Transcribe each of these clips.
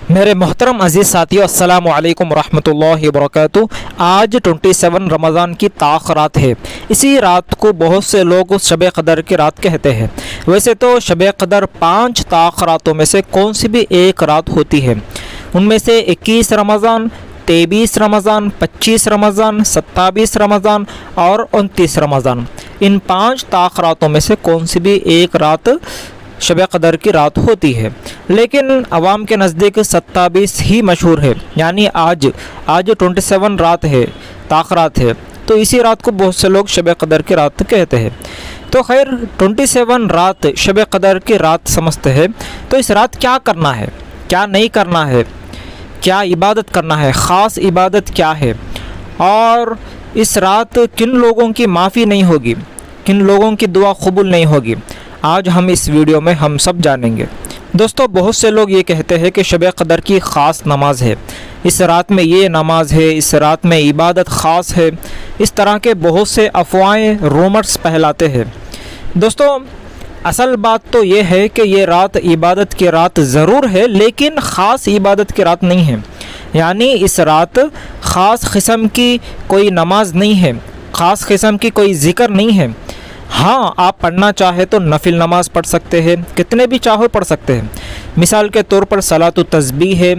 میرے محترم عزیز ساتھیو، السلام علیکم ورحمۃ اللہ وبرکاتہ۔ آج 27 رمضان کی تاخرات ہے۔ اسی رات کو بہت سے لوگ شب قدر کی رات کہتے ہیں۔ ویسے تو شب قدر 5 تاخراتوں میں سے کون سی بھی ایک رات ہوتی ہے۔ ان میں سے 21 رمضان، 23 رمضان، 25 رمضان، 27 رمضان اور 29 رمضان، ان 5 تاخراتوں میں سے کون سی بھی ایک رات شب قدر کی رات ہوتی ہے، لیکن عوام کے نزدیک 27 ہی مشہور ہے، یعنی آج 27 رات ہے، تاخرات ہے، تو اسی رات کو بہت سے لوگ شب قدر کی رات کہتے ہیں۔ تو خیر 27 رات شب قدر کی رات سمجھتے ہیں، تو اس رات کیا کرنا ہے، کیا نہیں کرنا ہے، کیا عبادت کرنا ہے، خاص عبادت کیا ہے، اور اس رات کن لوگوں کی معافی نہیں ہوگی، کن لوگوں کی دعا قبول نہیں ہوگی، آج ہم اس ویڈیو میں ہم سب جانیں گے۔ دوستو، بہت سے لوگ یہ کہتے ہیں کہ شب قدر کی خاص نماز ہے، اس رات میں یہ نماز ہے، اس رات میں عبادت خاص ہے، اس طرح کے بہت سے افواہیں، رومرز پھیلاتے ہیں۔ دوستو، اصل بات تو یہ ہے کہ یہ رات عبادت کی رات ضرور ہے، لیکن خاص عبادت کی رات نہیں ہے، یعنی اس رات خاص قسم کی کوئی نماز نہیں ہے، خاص قسم کی کوئی ذکر نہیں ہے۔ ہاں، آپ پڑھنا چاہے تو نفل نماز پڑھ سکتے ہیں، کتنے بھی چاہو پڑھ سکتے ہیں۔ مثال کے طور پر صلاۃ التسبیح ہے،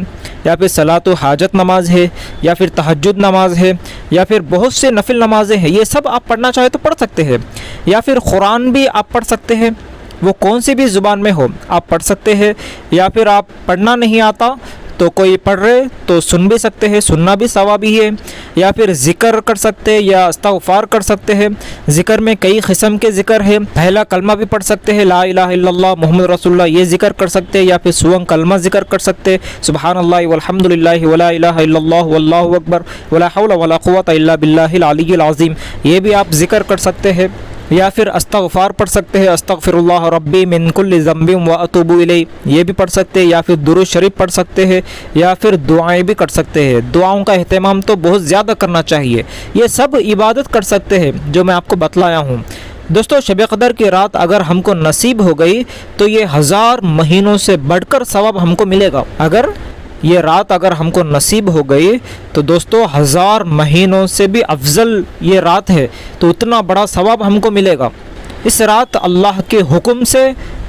یا پھر صلاۃ حاجت نماز ہے، یا پھر تہجد نماز ہے، یا پھر بہت سے نفل نمازیں ہیں، یہ سب آپ پڑھنا چاہے تو پڑھ سکتے ہیں۔ یا پھر قرآن بھی آپ پڑھ سکتے ہیں، وہ کون سی بھی زبان میں ہو آپ پڑھ سکتے ہیں۔ یا پھر آپ پڑھنا نہیں آتا تو کوئی پڑھ رہے تو سن بھی سکتے ہیں، سننا بھی ثواب ہی ہے۔ یا پھر ذکر کر سکتے ہیں یا استغفار کر سکتے ہیں۔ ذکر میں کئی قسم کے ذکر ہے، پہلا کلمہ بھی پڑھ سکتے ہیں، لا الہ الا اللہ محمد رسول اللہ، یہ ذکر کر سکتے ہیں، یا پھر سوئم کلمہ ذکر کر سکتے ہیں، سبحان اللہ والحمد للہ ولا الہ الا اللہ واللہ اکبر ولا حول ولا قوۃ الا باللہ العلی العظیم، یہ بھی آپ ذکر کر سکتے ہیں۔ یا پھر استغفار پڑھ سکتے ہیں، استغفر اللہ ربی من کل ذنب واتوب الیہ، یہ بھی پڑھ سکتے ہیں۔ یا پھر درود شریف پڑھ سکتے ہیں، یا پھر دعائیں بھی کر سکتے ہیں۔ دعاؤں کا اہتمام تو بہت زیادہ کرنا چاہیے، یہ سب عبادت کر سکتے ہیں جو میں آپ کو بتلایا ہوں۔ دوستو، شب قدر کی رات اگر ہم کو نصیب ہو گئی تو یہ 1000 مہینوں سے بڑھ کر ثواب ہم کو ملے گا۔ اگر یہ رات ہم کو نصیب ہو گئی تو دوستو 1000 مہینوں سے بھی افضل یہ رات ہے، تو اتنا بڑا ثواب ہم کو ملے گا۔ اس رات اللہ کے حکم سے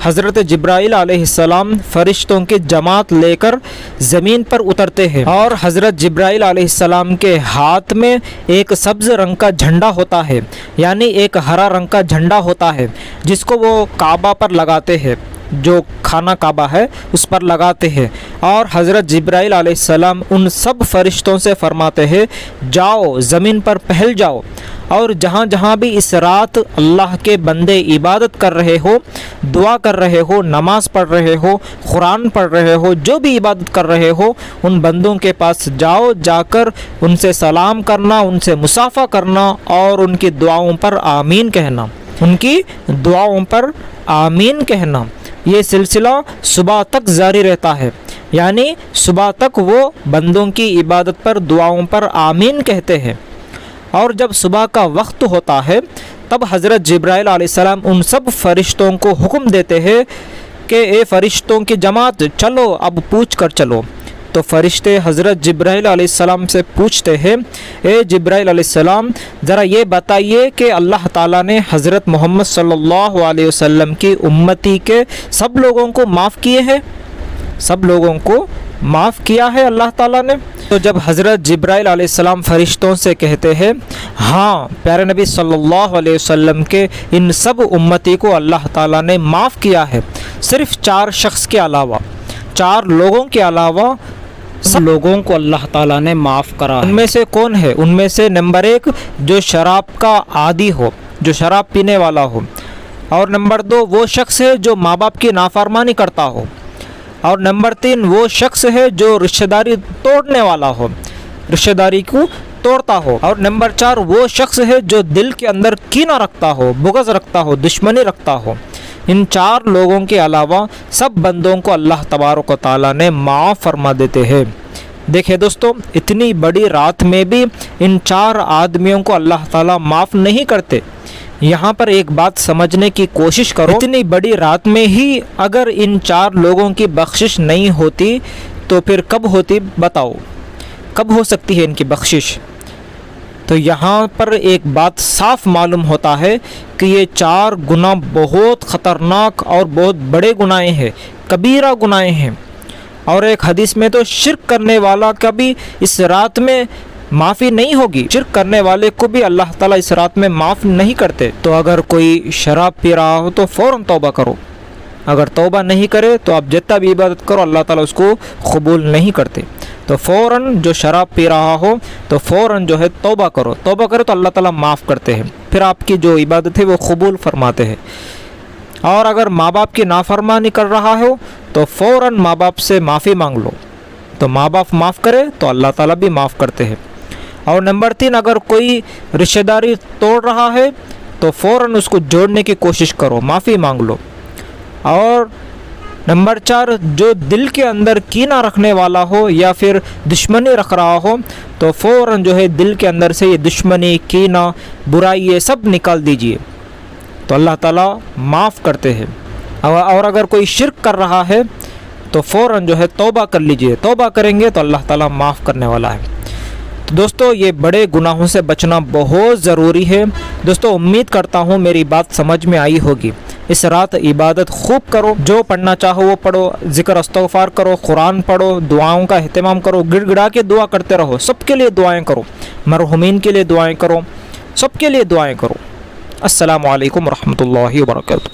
حضرت جبرائیل علیہ السلام فرشتوں کی جماعت لے کر زمین پر اترتے ہیں، اور حضرت جبرائیل علیہ السلام کے ہاتھ میں ایک سبز رنگ کا جھنڈا ہوتا ہے، یعنی ایک ہرا رنگ کا جھنڈا ہوتا ہے، جس کو وہ کعبہ پر لگاتے ہیں، جو خانہ کعبہ ہے اس پر لگاتے ہیں، اور حضرت جبرائیل علیہ السلام ان سب فرشتوں سے فرماتے ہیں جاؤ زمین پر پھیل جاؤ، اور جہاں جہاں بھی اس رات اللہ کے بندے عبادت کر رہے ہو، دعا کر رہے ہو، نماز پڑھ رہے ہو، قرآن پڑھ رہے ہو، جو بھی عبادت کر رہے ہو، ان بندوں کے پاس جاؤ، جا کر ان سے سلام کرنا، ان سے مصافحہ کرنا، اور ان کی دعاؤں پر آمین کہنا، ان کی دعاؤں پر آمین کہنا۔ یہ سلسلہ صبح تک جاری رہتا ہے، یعنی صبح تک وہ بندوں کی عبادت پر، دعاؤں پر آمین کہتے ہیں، اور جب صبح کا وقت ہوتا ہے تب حضرت جبرائیل علیہ السلام ان سب فرشتوں کو حکم دیتے ہیں کہ اے فرشتوں کی جماعت چلو، اب پوچھ کر چلو۔ تو فرشتے حضرت جبرائیل علیہ السلام سے پوچھتے ہیں اے جبرائیل علیہ السلام، ذرا یہ بتائیے کہ اللہ تعالیٰ نے حضرت محمد صلی اللہ علیہ وسلم کی امتی کے سب لوگوں کو معاف کیے ہیں، سب لوگوں کو معاف کیا ہے اللہ تعالیٰ نے؟ تو جب حضرت جبرائیل علیہ السلام فرشتوں سے کہتے ہیں ہاں پیارے نبی صلی اللہ علیہ وسلم کے ان سب امتی کو اللہ تعالیٰ نے معاف کیا ہے، صرف 4 شخص کے علاوہ، 4 لوگوں کے علاوہ سب لوگوں کو اللہ تعالیٰ نے معاف کرا۔ ان میں سے کون ہے؟ ان میں سے نمبر 1 جو شراب کا عادی ہو، جو شراب پینے والا ہو، اور نمبر 2 وہ شخص ہے جو ماں باپ کی نافرمانی کرتا ہو، اور نمبر 3 وہ شخص ہے جو رشتہ داری توڑنے والا ہو، رشتہ داری کو توڑتا ہو، اور نمبر 4 وہ شخص ہے جو دل کے اندر کینہ رکھتا ہو، بغض رکھتا ہو، دشمنی رکھتا ہو۔ ان 4 لوگوں کے علاوہ سب بندوں کو اللہ تبارک و تعالیٰ نے معاف فرما دیتے ہیں۔ دیکھیں دوستو، اتنی بڑی رات میں بھی ان 4 آدمیوں کو اللہ تعالیٰ معاف نہیں کرتے۔ یہاں پر ایک بات سمجھنے کی کوشش کرو، اتنی بڑی رات میں ہی اگر ان 4 لوگوں کی بخشش نہیں ہوتی تو پھر کب ہوتی بتاؤ، کب ہو سکتی ہے ان کی بخشش؟ تو یہاں پر ایک بات صاف معلوم ہوتا ہے کہ یہ 4 گناہ بہت خطرناک اور بہت بڑے گناہ ہیں، کبیرہ گناہ ہیں۔ اور ایک حدیث میں تو شرک کرنے والا کا بھی اس رات میں معافی نہیں ہوگی، شرک کرنے والے کو بھی اللہ تعالیٰ اس رات میں معاف نہیں کرتے۔ تو اگر کوئی شراب پی رہا ہو تو فوراً توبہ کرو، اگر توبہ نہیں کرے تو آپ جتنا بھی عبادت کرو اللہ تعالیٰ اس کو قبول نہیں کرتے۔ تو فوراً جو شراب پی رہا ہو تو فوراً جو ہے توبہ کرو، توبہ کرے تو اللہ تعالیٰ معاف کرتے ہیں، پھر آپ کی جو عبادت ہے وہ قبول فرماتے ہیں۔ اور اگر ماں باپ کی نافرمانی کر رہا ہو تو فوراً ماں باپ سے معافی مانگ لو، تو ماں باپ معاف کرے تو اللہ تعالیٰ بھی معاف کرتے ہیں۔ اور نمبر 3، اگر کوئی رشتہ داری توڑ رہا ہے تو فوراً اس کو جوڑنے کی کوشش کرو، معافی مانگ لو۔ اور نمبر 4، جو دل کے اندر کینہ رکھنے والا ہو یا پھر دشمنی رکھ رہا ہو تو فوراً جو ہے دل کے اندر سے یہ دشمنی، کینہ، برائی یہ سب نکال دیجئے، تو اللہ تعالیٰ معاف کرتے ہیں۔ اور اگر کوئی شرک کر رہا ہے تو فوراً جو ہے توبہ کر لیجئے، توبہ کریں گے تو اللہ تعالیٰ معاف کرنے والا ہے۔ تو دوستو یہ بڑے گناہوں سے بچنا بہت ضروری ہے۔ دوستو امید کرتا ہوں میری بات سمجھ میں آئی ہوگی۔ اس رات عبادت خوب کرو، جو پڑھنا چاہو وہ پڑھو، ذکر استغفار کرو، قرآن پڑھو، دعاؤں کا اہتمام کرو، گڑ گڑا کے دعا کرتے رہو، سب کے لیے دعائیں کرو، مرحومین کے لیے دعائیں کرو، سب کے لیے دعائیں کرو۔ السلام علیکم ورحمۃ اللہ وبرکاتہ۔